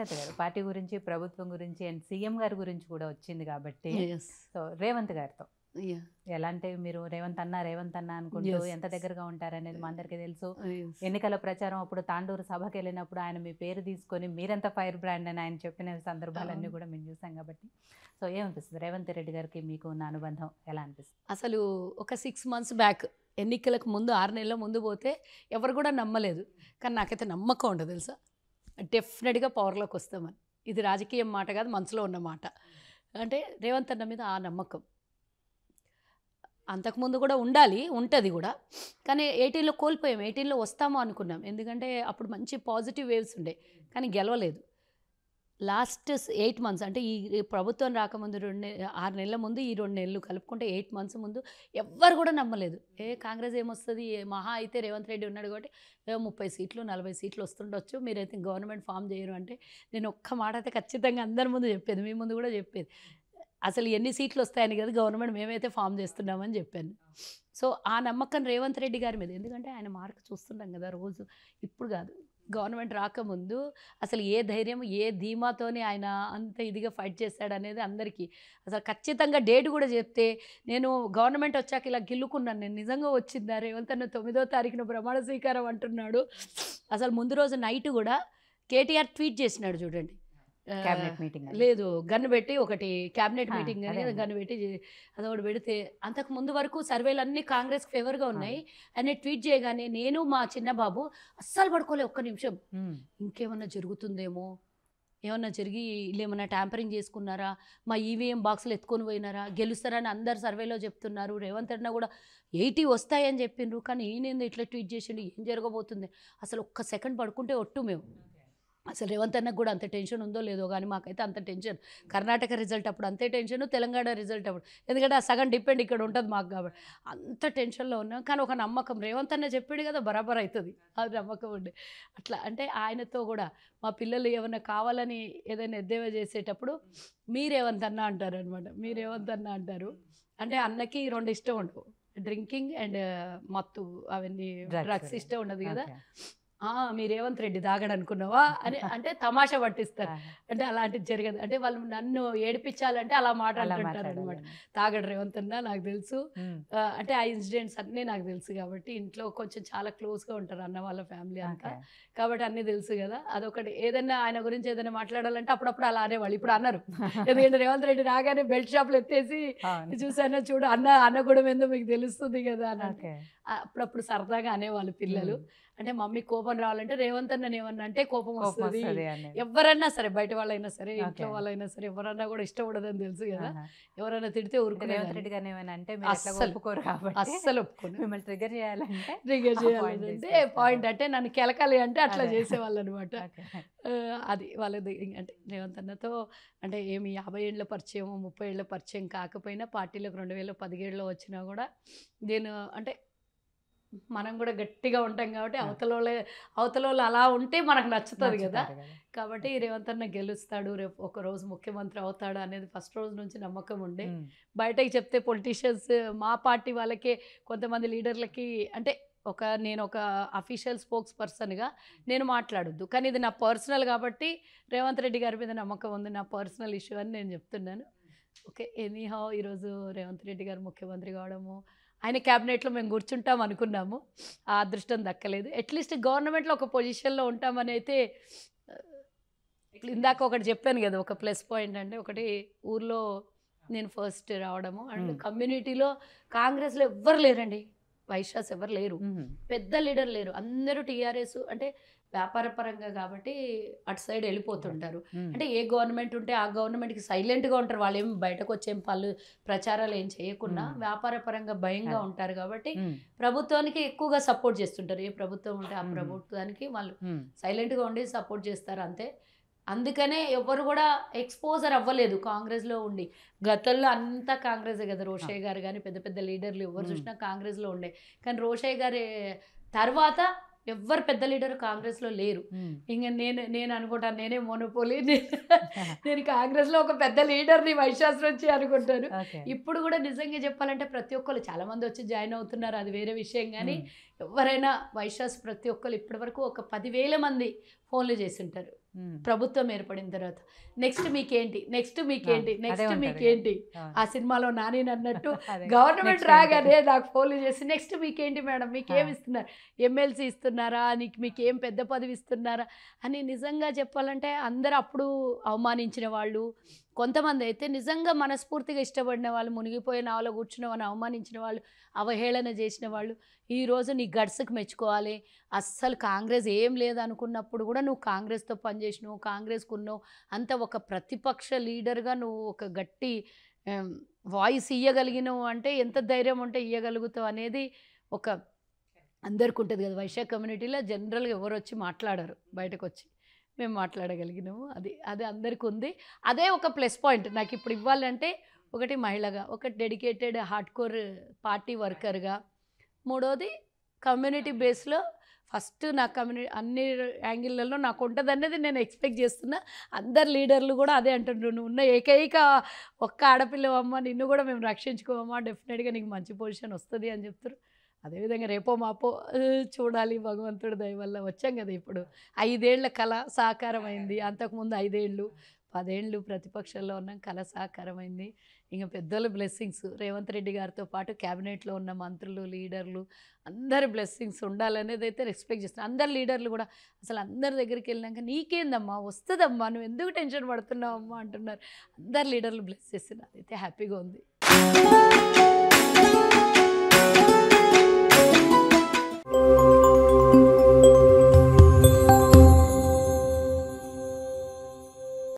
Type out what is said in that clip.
సుమలత గారు పార్టీ గురించి, ప్రభుత్వం గురించి అండ్ సీఎం గారి గురించి కూడా వచ్చింది కాబట్టి, సో రేవంత్ గారితో ఎలా అంటే మీరు రేవంత్ అన్న అనుకుంటూ ఎంత దగ్గరగా ఉంటారనేది మా అందరికీ తెలుసు. ఎన్నికల ప్రచారం అప్పుడు తాండూరు సభకి వెళ్ళినప్పుడు ఆయన మీ పేరు తీసుకొని మీరెంత ఫైర్ బ్రాండ్ అని ఆయన చెప్పిన సందర్భాలన్నీ కూడా మేము చూసాం కాబట్టి, సో ఏమనిపిస్తుంది రేవంత్ రెడ్డి గారికి మీకు ఉన్న అనుబంధం ఎలా అనిపిస్తుంది? అసలు ఒక 6 months బ్యాక్ ఎన్నికలకు ముందు 6 నెలల ముందు పోతే ఎవరు కూడా నమ్మలేదు. కానీ నాకైతే నమ్మకం ఉండదు తెలుసా, డెఫినెట్గా పవర్లోకి వస్తామని. ఇది రాజకీయం మాట కాదు, మనసులో ఉన్న మాట. అంటే రేవంత్ అన్న మీద ఆ నమ్మకం అంతకుముందు కూడా ఉంటుంది కూడా. కానీ 18లో కోల్పోయాం, 18లో వస్తామో అనుకున్నాం. ఎందుకంటే అప్పుడు మంచి పాజిటివ్ వేవ్స్ ఉండే, కానీ గెలవలేదు. లాస్ట్ 8 months అంటే ఈ ప్రభుత్వం రాకముందు 6 నెలల ముందు, ఈ 2 నెలలు కలుపుకుంటే 8 months ముందు ఎవ్వరు కూడా నమ్మలేదు. కాంగ్రెస్ ఏమొస్తుంది, మహా అయితే రేవంత్ రెడ్డి ఉన్నాడు కాబట్టి 30 సీట్లు 40 సీట్లు వస్తుండొచ్చు, మీరైతే గవర్నమెంట్ ఫామ్ చేయరు అంటే నేను ఒక్క మాట అయితే ఖచ్చితంగా అందరి ముందు చెప్పేది, మీ ముందు కూడా చెప్పేది, అసలు ఎన్ని సీట్లు వస్తాయని కదా గవర్నమెంట్ మేమైతే ఫామ్ చేస్తున్నామని చెప్పాను. సో ఆ నమ్మకం రేవంత్ రెడ్డి గారి మీద, ఎందుకంటే ఆయన మార్క్ చూస్తుంటాం కదా రోజు, ఇప్పుడు కాదు గవర్నమెంట్ రాకముందు అసలు ఏ ధైర్యం ఏ ధీమాతోనే ఆయన అంత ఇదిగా ఫైట్ చేశాడనేది అందరికీ అసలు ఖచ్చితంగా డేట్ కూడా చెప్తే, నేను గవర్నమెంట్ వచ్చాక ఇలా గిల్లుకున్నాను, నేను నిజంగా వచ్చిందా రేవంత్ అన్న 9వ తారీఖున ప్రమాణ స్వీకారం అంటున్నాడు. అసలు ముందు రోజు నైట్ కూడా కేటీఆర్ ట్వీట్ చేసినాడు చూడండి, క్యాబినెట్ మీటింగ్ లేదు గన్ను పెట్టి ఒకటి క్యాబినెట్ మీటింగ్ అని గన్ను పెట్టి అదొకటి పెడితే, అంతకు ముందు వరకు సర్వేలు అన్నీ కాంగ్రెస్ ఫేవర్గా ఉన్నాయి. ఆయన ట్వీట్ చేయగానే నేను మా చిన్న బాబు అస్సలు పడుకోలే ఒక్క నిమిషం, ఇంకేమన్నా జరుగుతుందేమో, ఏమన్నా జరిగి వీళ్ళు ఏమన్నా ట్యాంపరింగ్ చేసుకున్నారా, మా ఈవీఎం బాక్సులు ఎత్తుకొని పోయినారా, గెలుస్తారని అందరు సర్వేలో చెప్తున్నారు, రేవంత్ అన్న కూడా 80 వస్తాయని చెప్పిండ్రు, కానీ ఈయన ఇట్లా ట్వీట్ చేసిండు, ఏం జరగబోతుంది, అసలు ఒక్క సెకండ్ పడుకుంటే ఒట్టు మేము. అసలు రేవంత్ అన్నకు కూడా అంత టెన్షన్ ఉందో లేదో కానీ మాకైతే అంత టెన్షన్. కర్ణాటక రిజల్ట్ అప్పుడు అంతే టెన్షన్, తెలంగాణ రిజల్ట్ అప్పుడు, ఎందుకంటే ఆ సగం డిపెండ్ ఇక్కడ ఉంటుంది మాకు కాబట్టి అంత టెన్షన్లో ఉన్నాం. కానీ ఒక నమ్మకం, రేవంత్ అన్న చెప్పాడు కదా బరాబర్ అవుతుంది, అది నమ్మకం ఉండే. అట్లా అంటే ఆయనతో కూడా మా పిల్లలు ఏమైనా కావాలని ఏదైనా ఎద్దేవా చేసేటప్పుడు మీరేవంత్ అన్న అంటారు అనమాట, మీరేవంత్ అన్న అంటారు. అంటే అన్నకి 2 ఇష్టం ఉండవు, డ్రింకింగ్ అండ్ మత్తు అవన్నీ డ్రగ్స్ ఇష్టం ఉండదు కదా. మీ రేవంత్ రెడ్డి తాగడు అనుకున్నావా అని అంటే తమాషా పట్టిస్తారు. అంటే అలాంటిది జరగదు, అంటే వాళ్ళు నన్ను ఏడిపించాలంటే అలా మాట్లాడుతుంటారు అనమాట. తాగడు రేవంత్ అన్న నాకు తెలుసు, అంటే ఆ ఇన్సిడెంట్స్ అన్నీ నాకు తెలుసు కాబట్టి, ఇంట్లో కొంచెం చాలా క్లోజ్గా ఉంటారు అన్న వాళ్ళ ఫ్యామిలీ అంతా కాబట్టి అన్నీ తెలుసు కదా. అదొకటి, ఏదైనా ఆయన గురించి ఏదైనా మాట్లాడాలంటే అప్పుడప్పుడు అలా అనేవాళ్ళు, ఇప్పుడు అన్నారు. ఎందుకంటే రేవంత్ రెడ్డి రాగానే బెల్ట్ షాప్లు ఎత్తేసి చూసానో చూడు అన్న కూడా ఏందో మీకు తెలుస్తుంది కదా అని అప్పుడప్పుడు సరదాగా అనేవాళ్ళు పిల్లలు. అంటే మమ్మీ కోపం రావాలంటే రేవంత్ అన్న ఏమన్నా అంటే కోపం వస్తుంది, ఎవరన్నా సరే బయట వాళ్ళైనా సరే ఇంట్లో వాళ్ళైనా సరే ఎవరన్నా కూడా ఇష్టపడదని తెలుసు కదా. ఎవరైనా తిడితే ఊరుకునే, అస్సలు ఒప్పుకోను. మిమ్మల్ని ట్రిగర్ చేయాలంటే పాయింట్ అంటే నన్ను కెలకాలి అంటే అట్లా చేసేవాళ్ళు అనమాట. అది వాళ్ళది. అంటే రేవంత్ అన్నతో అంటే ఏమి 50 ఏళ్ళ పరిచయం 30 ఏళ్ళ పరిచయం కాకపోయినా పార్టీలకు 2017లో వచ్చినా కూడా నేను అంటే మనం కూడా గట్టిగా ఉంటాం కాబట్టి అవతల అలా ఉంటే మనకు నచ్చుతుంది కదా. కాబట్టి రేవంత్ అన్న గెలుస్తాడు, రేపు ఒక రోజు ముఖ్యమంత్రి అవుతాడు అనేది ఫస్ట్ రోజు నుంచి నమ్మకం ఉండే. బయటకి చెప్తే పొలిటీషియన్స్ మా పార్టీ వాళ్ళకే కొంతమంది లీడర్లకి అంటే నేను ఒక అఫీషియల్ స్పోక్స్ పర్సన్గా నేను మాట్లాడొద్దు, కానీ ఇది నా పర్సనల్ కాబట్టి రేవంత్ రెడ్డి గారి మీద నమ్మకం ఉంది, నా పర్సనల్ ఇష్యూ అని నేను చెప్తున్నాను. ఓకే, ఎనీహౌ ఈరోజు రేవంత్ రెడ్డి గారు ముఖ్యమంత్రి కావడము, ఆయన క్యాబినెట్లో మేము కూర్చుంటాం అనుకున్నాము, ఆ అదృష్టం దక్కలేదు. అట్లీస్ట్ గవర్నమెంట్లో ఒక పొజిషన్లో ఉంటామని అయితే, ఇందాక ఒకటి చెప్పాను కదా, ఒక ప్లస్ పాయింట్ అంటే ఒకటి ఊర్లో నేను ఫస్ట్ రావడము, అండ్ కమ్యూనిటీలో కాంగ్రెస్లో ఎవ్వరు లేరండి, వైశ్యాస్ ఎవరు లేరు, పెద్ద లీడర్ లేరు, అందరూ టీఆర్ఎస్ అంటే వ్యాపార పరంగా కాబట్టి అటు సైడ్ వెళ్ళిపోతుంటారు. అంటే ఏ గవర్నమెంట్ ఉంటే ఆ గవర్నమెంట్కి సైలెంట్గా ఉంటారు, వాళ్ళు ఏం బయటకు వచ్చేం ప్రచారాలు ఏం చేయకుండా వ్యాపార పరంగా భయంగా ఉంటారు కాబట్టి ప్రభుత్వానికి ఎక్కువగా సపోర్ట్ చేస్తుంటారు. ఏ ప్రభుత్వం ఉంటే ఆ ప్రభుత్వానికి వాళ్ళు సైలెంట్గా ఉండి సపోర్ట్ చేస్తారు అంతే. అందుకనే ఎవరు కూడా ఎక్స్పోజర్ అవ్వలేదు కాంగ్రెస్లో ఉండి. గతంలో అంతా కాంగ్రెసే కదా, రోషయ్య గారు కానీ పెద్ద పెద్ద లీడర్లు ఎవరు చూసినా కాంగ్రెస్లో ఉండే, కానీ రోషయ్య గారి తర్వాత ఎవ్వరు పెద్ద లీడర్ కాంగ్రెస్లో లేరు. ఇంకా నేను అనుకుంటాను నేనే మోనోపోలీ, నేను కాంగ్రెస్లో ఒక పెద్ద లీడర్ని వైశ్యాస్ నుంచి అనుకుంటాను. ఇప్పుడు కూడా నిజంగా చెప్పాలంటే ప్రతి ఒక్కరు చాలా మంది వచ్చి జాయిన్ అవుతున్నారు, అది వేరే విషయం. కానీ ఎవరైనా వైశాస్ ప్రతి ఒక్కరు ఇప్పటివరకు ఒక 10,000 మంది ఫోన్లు చేసి ఉంటారు ప్రభుత్వం ఏర్పడిన తర్వాత. నెక్స్ట్ మీకేంటి, నెక్స్ట్ మీకేంటి, నెక్స్ట్ మీకేంటి, ఆ సినిమాలో నాని అన్నట్టు గవర్నమెంట్ రాగానే నాకు ఫోన్లు చేసి నెక్స్ట్ మీకేంటి మేడం, మీకేమి ఇస్తున్నారు, ఎమ్మెల్సీ ఇస్తున్నారా, మీకేం పెద్ద పదవి ఇస్తున్నారా అని. నిజంగా చెప్పాలంటే అందరూ అప్పుడు అవమానించిన వాళ్ళు, కొంతమంది అయితే నిజంగా మనస్ఫూర్తిగా ఇష్టపడిన వాళ్ళు, మునిగిపోయే నావలో కూర్చున్న వాళ్ళని అవమానించిన వాళ్ళు, అవహేళన చేసిన వాళ్ళు, ఈరోజు నీ గడ్స్కి మెచ్చుకోవాలి. అస్సలు కాంగ్రెస్ ఏం లేదనుకున్నప్పుడు కూడా నువ్వు కాంగ్రెస్తో పనిచేసినావు, కాంగ్రెస్కు ఉన్నావు, అంత ఒక ప్రతిపక్ష లీడర్గా నువ్వు ఒక గట్టి వాయిస్ ఇవ్వగలిగినావు అంటే ఎంత ధైర్యం ఉంటే ఇవ్వగలుగుతావు అనేది ఒక అందరికి ఉంటుంది కదా. వైశ్య కమ్యూనిటీలో జనరల్గా ఎవరు వచ్చి మాట్లాడారు, బయటకు వచ్చి మేము మాట్లాడగలిగినాము. అది అందరికీ ఉంది. అదే ఒక ప్లస్ పాయింట్ నాకు ఇప్పుడు ఇవ్వాలంటే. ఒకటి మహిళగా, ఒక డెడికేటెడ్ హార్డ్కోర్ పార్టీ వర్కర్గా, మూడోది కమ్యూనిటీ బేస్లో ఫస్ట్ నా కమ్యూనిటీ అన్ని యాంగిళ్ళల్లో నాకు ఉంటుంది అనేది నేను ఎక్స్పెక్ట్ చేస్తున్నా. అందరు లీడర్లు కూడా అదే అంటుండ్రు, నువ్వు ఉన్న ఏకైక ఒక్క ఆడపిల్లవమ్మ, నిన్ను కూడా మేము రక్షించుకోవమ్మా, డెఫినెట్గా నీకు మంచి పొజిషన్ వస్తుంది అని చెప్తారు. అదేవిధంగా రేపో మాపో చూడాలి, భగవంతుడి దయ వల్ల వచ్చాం కదా. ఇప్పుడు 5 ఏళ్ల కళ సాకారమైంది. అంతకుముందు 5 ఏళ్ళు 10 ఏళ్ళు ప్రతిపక్షంలో ఉన్నాం, కళ సాకారమైంది. ఇంకా పెద్దల బ్లెస్సింగ్స్, రేవంత్ రెడ్డి గారితో పాటు క్యాబినెట్లో ఉన్న మంత్రులు, లీడర్లు అందరి బ్లెస్సింగ్స్ ఉండాలనేది అయితే రెస్పెక్ట్ చేస్తున్నాను. అందరు లీడర్లు కూడా అసలు అందరి దగ్గరికి వెళ్ళినాక నీకేందమ్మా వస్తుందమ్మా, నువ్వు ఎందుకు టెన్షన్ పడుతున్నావమ్మా అంటున్నారు. అందరు లీడర్లు బ్లెస్ చేస్తున్నారు, అయితే హ్యాపీగా ఉంది.